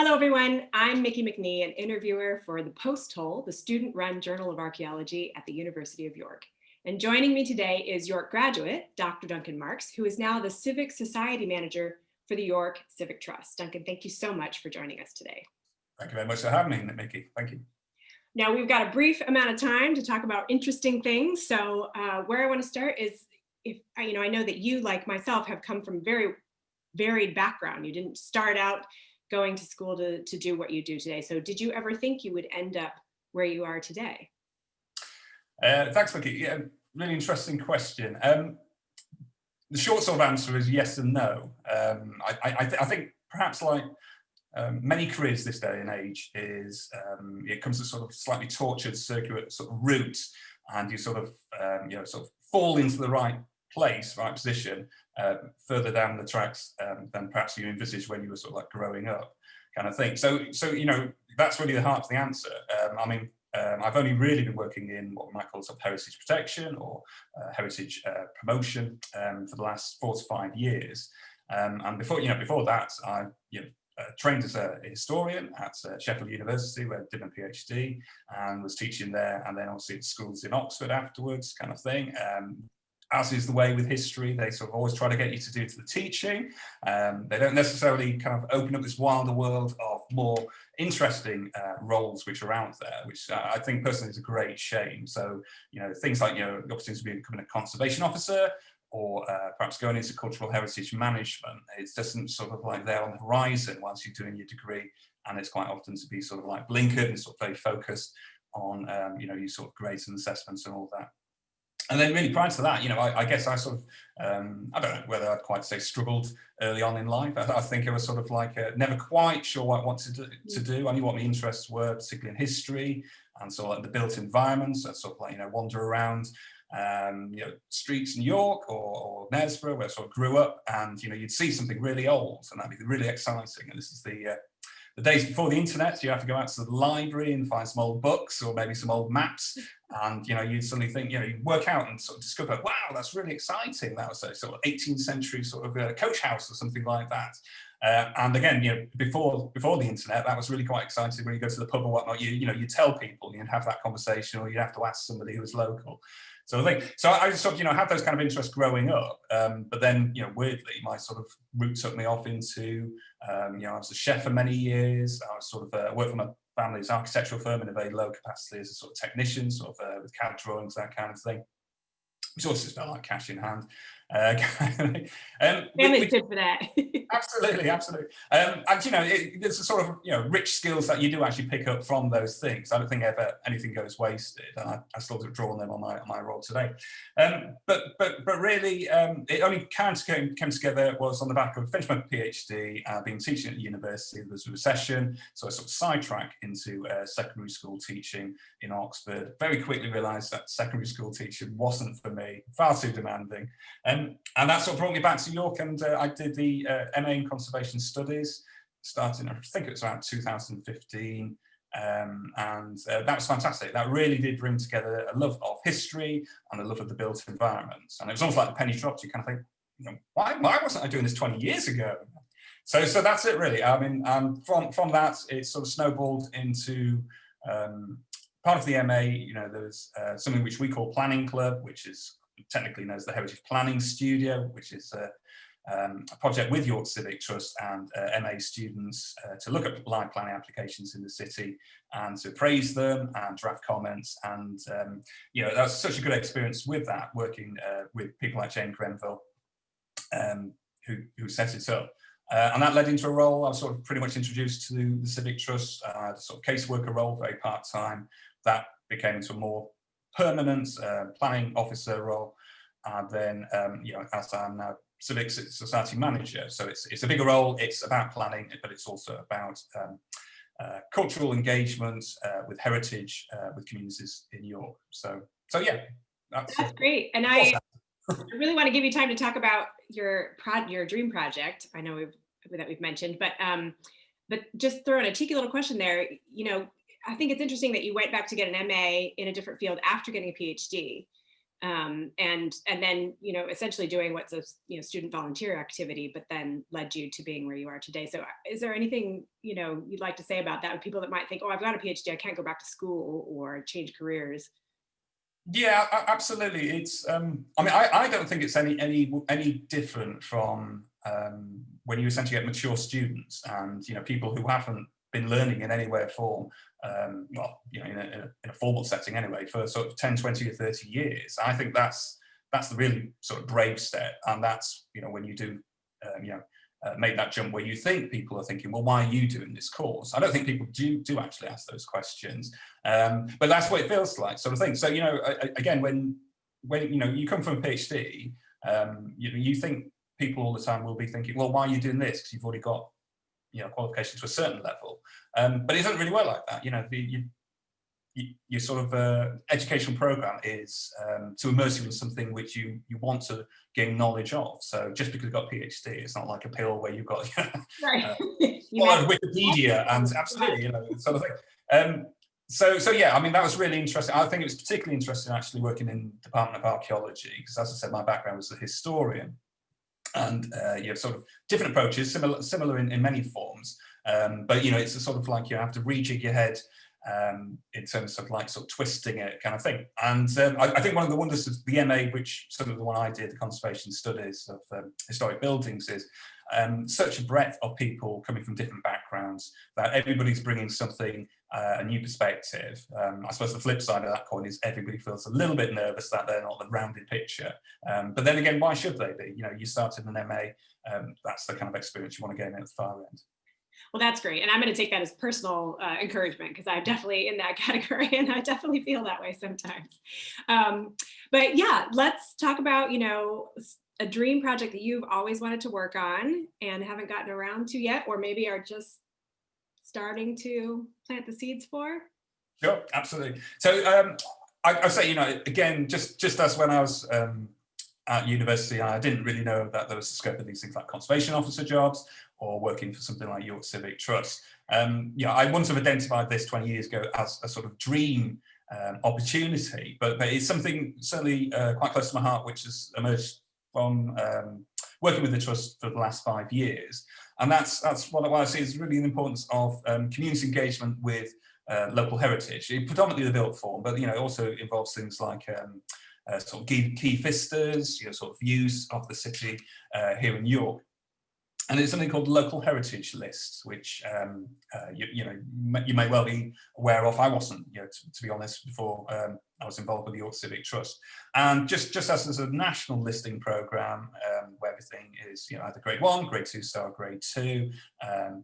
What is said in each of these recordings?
Hello, everyone. I'm Mickey McNee, an interviewer for the Post-Hole, the student-run Journal of Archaeology at the University of York. And joining me today is York graduate, Dr. Duncan Marks, who is now the Civic Society Manager for the York Civic Trust. Duncan, thank you so much for joining us today. Thank you very much for having me, Mickey. Thank you. Now, we've got a brief amount of time to talk about interesting things. So where I want to start is, I know that you, like myself, have come from very varied background. You didn't start out going to school to do what you do today. So did you ever think you would end up where you are today? Thanks, Mickey. Yeah, really interesting question. The short sort of answer is yes and no. I think perhaps like many careers this day and age is it comes to sort of slightly tortured circular sort of route, and you sort of sort of fall into the right place, right position, further down the tracks than perhaps you envisaged when you were sort of like growing up, kind of thing. So that's really the heart of the answer. I've only really been working in what we might call sort of heritage protection or heritage promotion for the last 4 to 5 years. And before that, I trained as a historian at Sheffield University, where I did my PhD and was teaching there, and then obviously at schools in Oxford afterwards, kind of thing. As is the way with history, they sort of always try to get you to do to the teaching. They don't necessarily kind of open up this wilder world of more interesting roles which are out there, which I think personally is a great shame. So, things like, the opportunity to be becoming a conservation officer, or perhaps going into cultural heritage management, it doesn't sort of like there on the horizon whilst you're doing your degree, and it's quite often to be sort of like blinkered and sort of very focused on, your sort of grades and assessments and all that. And then really prior to that, I guess I sort of, I don't know whether I'd quite say struggled early on in life. I think I was sort of like never quite sure what I wanted to do. I knew what my interests were, particularly in history and sort of like the built environments. I sort of like, wander around, streets in York or Knaresborough, where I sort of grew up, and, you'd see something really old and that'd be really exciting. And this is the days before the internet. You have to go out to the library and find some old books or maybe some old maps, and you'd suddenly think, you work out and sort of discover, wow, that's really exciting. That was a sort of 18th century sort of coach house or something like that. And again, before the internet, that was really quite exciting. When you go to the pub or whatnot, you tell people, you'd have that conversation, or you'd have to ask somebody who was local. So I just sort of, had those kind of interests growing up. But then, weirdly, my sort of route took me off into, I was a chef for many years. I was sort of worked for my family's architectural firm in a very low capacity as a sort of technician, sort of with CAD drawings, that kind of thing. Which also just felt like cash in hand. Family's good for that. Absolutely. And there's a sort of rich skills that you do actually pick up from those things. I don't think ever anything goes wasted, and I still have drawn them on my role today. But really, it only came together was on the back of finishing my PhD, being teaching at the university. There was a recession, so I sort of sidetracked into secondary school teaching in Oxford. Very quickly realised that secondary school teaching wasn't for me, far too demanding. And that sort of brought me back to York, and I did the MA in Conservation Studies, starting, I think it was around 2015, and that was fantastic. That really did bring together a love of history and a love of the built environment. And it was almost like the penny dropped. You kind of think, why wasn't I doing this 20 years ago? So that's it, really. I mean, from that, it sort of snowballed into part of the MA. There's something which we call Planning Club, which is technically known as the Heritage Planning Studio, which is a project with York Civic Trust and MA students to look at live planning applications in the city and to praise them and draft comments. And that was such a good experience with that, working with people like Jane Grenville, who set it up. And that led into a role. I was sort of pretty much introduced to the Civic Trust, a sort of caseworker role, very part-time. That became into a more permanent planning officer role, and then as I'm now Civic Society Manager. So it's a bigger role. It's about planning, but it's also about cultural engagement with heritage, with communities in York. So yeah, that's great. And I really want to give you time to talk about your dream project. I know we've mentioned, but just throwing a cheeky little question there. I think it's interesting that you went back to get an MA in a different field after getting a PhD. and then essentially doing what's a student volunteer activity, but then led you to being where you are today. So is there anything you'd like to say about that with people that might think, oh, I've got a PhD, I can't go back to school or change careers? Yeah, absolutely. It's I mean, I don't think it's any different from when you essentially get mature students and people who haven't been learning in any way or form, well, in a formal setting anyway, for sort of 10, 20 or 30 years. I think that's the really sort of brave step, and that's when you do make that jump where you think people are thinking, well, why are you doing this course? I don't think people do actually ask those questions, but that's what it feels like, sort of thing. So again, when you come from a PhD, you think people all the time will be thinking, well, why are you doing this? Because you've already got qualifications to a certain level, but it doesn't really work like that. Your sort of educational program is to immerse you in something which you want to gain knowledge of. So just because you've got a PhD, it's not like a pill where you've got Right. Wikipedia and absolutely, sort of thing. So yeah, I mean, that was really interesting. I think it was particularly interesting actually working in the Department of Archaeology, because as I said, my background was a historian. And you have sort of different approaches, similar in many forms, but it's a sort of like you have to rejig your head in terms of like sort of twisting it kind of thing. And I think one of the wonders of the MA, which sort of the one I did, the conservation studies of historic buildings, is such a breadth of people coming from different backgrounds that everybody's bringing something, a new perspective. I suppose the flip side of that coin is everybody feels a little bit nervous that they're not the rounded picture. But then again, why should they be? You started an MA, that's the kind of experience you want to gain at the far end. Well, that's great. And I'm going to take that as personal encouragement, because I'm definitely in that category and I definitely feel that way sometimes. But yeah, let's talk about, a dream project that you've always wanted to work on and haven't gotten around to yet, or maybe are just starting to plant the seeds for. Sure, absolutely. So I'd say, again, just as when I was at university, I didn't really know that there was a scope of these things like conservation officer jobs or working for something like York Civic Trust. I wouldn't have identified this 20 years ago as a sort of dream opportunity, but it's something certainly quite close to my heart, which has emerged from working with the Trust for the last 5 years. And that's what I see is really the importance of community engagement with local heritage, predominantly the built form, but it also involves things like sort of key vistas, sort of views of the city here in York. And it's something called the Local Heritage List, which you may well be aware of. I wasn't, to be honest, before I was involved with the York Civic Trust. And just as there's a national listing program where everything is either grade 1, grade 2 star, grade 2,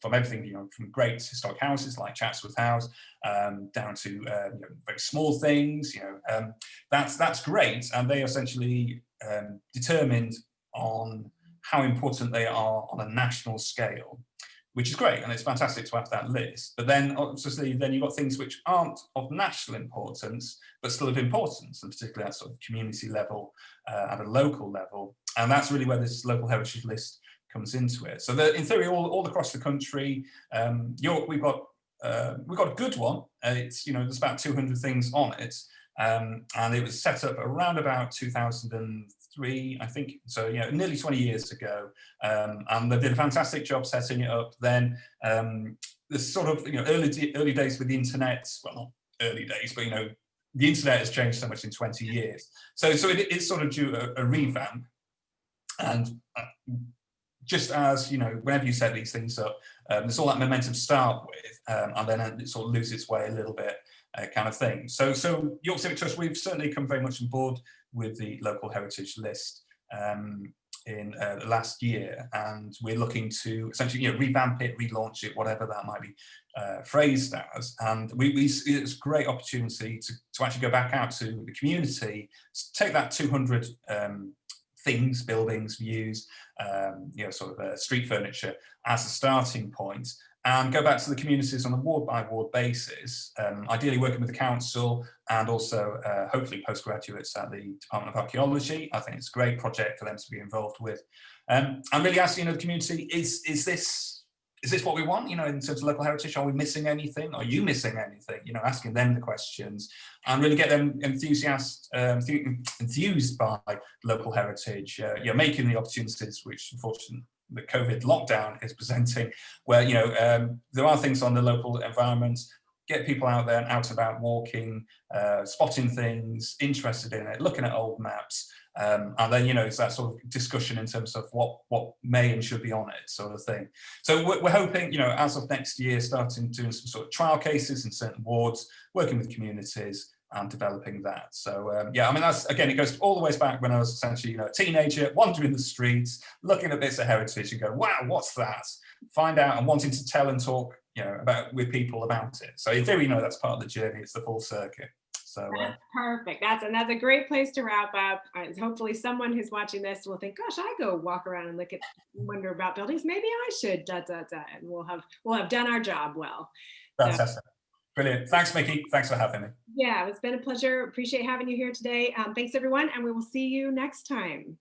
from everything from great historic houses like Chatsworth House down to very small things. That's great, and they essentially determined on how important they are on a national scale, which is great, and it's fantastic to have that list. But then obviously then you've got things which aren't of national importance, but still of importance, and particularly at sort of community level, at a local level. And that's really where this local heritage list comes into it. So in theory, all across the country, York, we've got a good one. It's there's about 200 things on it. And it was set up around about 2003, I think. So nearly 20 years ago, and they did a fantastic job setting it up. Then the sort of early days with the internet. Well, not early days, but the internet has changed so much in 20 years. So it is sort of due a revamp. And just as whenever you set these things up, there's all that momentum to start with, and then it sort of loses its way a little bit. Kind of thing. So York Civic Trust, we've certainly come very much on board with the local heritage list in the last year, and we're looking to essentially revamp it, relaunch it, whatever that might be phrased as. And it's a great opportunity to actually go back out to the community, take that 200 things, buildings, views, sort of street furniture as a starting point, and go back to the communities on a ward-by-ward basis, ideally working with the council and also hopefully postgraduates at the Department of Archaeology. I think it's a great project for them to be involved with. And really asking the community, is this is this what we want, in terms of local heritage? Are we missing anything? Are you missing anything? Asking them the questions and really get them enthused by local heritage, making the opportunities which unfortunately the COVID lockdown is presenting, where, there are things on the local environment, get people out there and out about walking, spotting things, interested in it, looking at old maps. And then, it's that sort of discussion in terms of what may and should be on it, sort of thing. So we're hoping, as of next year, starting doing some sort of trial cases in certain wards, working with communities and developing that. So that's, again, it goes all the way back when I was essentially, a teenager, wandering the streets, looking at bits of heritage and go, wow, what's that? Find out and wanting to tell and talk, with people about it. So in theory, that's part of the journey. It's the full circuit. So that's perfect. That's a great place to wrap up. Hopefully someone who's watching this will think, gosh, I go walk around and wonder about buildings. Maybe I should, and we'll have done our job well. Fantastic. Brilliant. Thanks, Mickey. Thanks for having me. Yeah, it's been a pleasure. Appreciate having you here today. Thanks everyone. And we will see you next time.